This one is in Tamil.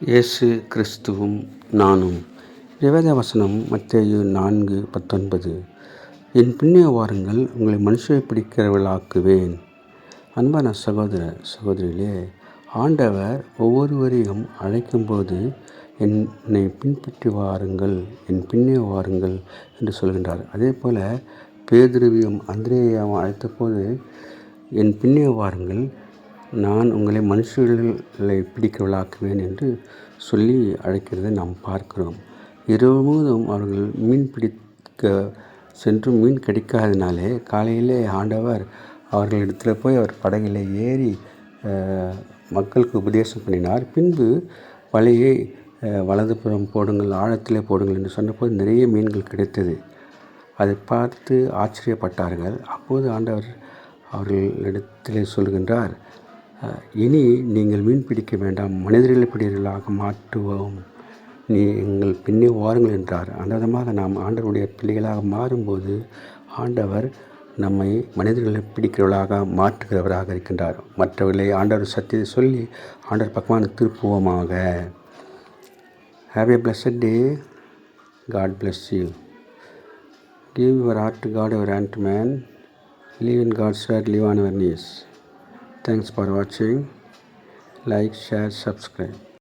இயேசு கிறிஸ்துவும் நானும். வேத வசனம் மத்தேயு 4:19. என் பின்னே வாருங்கள், உங்களை மனுஷரை பிடிக்கிறவர்களாக்குவேன். அன்பான சகோதர சகோதரிகளே, ஆண்டவர் ஒவ்வொருவரையும் அழைக்கும்போது என்னை பின்பற்றி வாருங்கள், என் பின்னே வாருங்கள் என்று சொல்கின்றார். அதே போல் பேதுருவையும் அந்திரேயாவும் அழைத்தபோது என் பின்னே வாருங்கள், நான் உங்களை மனுஷர்களை பிடிக்கிறவர்களாக்குவேன் என்று சொல்லி அழைக்கிறதை நாம் பார்க்கிறோம். இரவு முழுவதும் அவர்கள் மீன் பிடிக்க சென்று மீன் கிடைக்காதனாலே காலையிலே ஆண்டவர் அவர்களிடத்தில் போய் அவர் படகில் ஏறி மக்களுக்கு உபதேசம் பண்ணினார். பின்பு வலையை வலதுபுறம் போடுங்கள், ஆழத்திலே போடுங்கள் என்று சொன்னபோது நிறைய மீன்கள் கிடைத்தது. அதை பார்த்து ஆச்சரியப்பட்டார்கள். அப்போது ஆண்டவர் அவர்களிடத்திலே சொல்கின்றார், இனி நீங்கள் மீன் பிடிக்க வேண்டாம், மனிதர்களை பிடிகளாக மாற்றுவோம், நீங்கள் பின்னே வாருங்கள் என்றார். அந்த விதமாக நாம் ஆண்டவருடைய பிள்ளைகளாக மாறும்போது ஆண்டவர் நம்மை மனிதர்களை பிடிக்கிறவர்களாக மாற்றுகிறவராக இருக்கின்றார். மற்றவர்களை ஆண்டவர் சத்தியத்தை சொல்லி ஆண்டவர் பக்கமான திருப்புவோமாக. Have a blessed day. God bless you. Give your heart to God, your hand to man. Live in God's word, live on your knees. Thanks for watching. Like, share, subscribe.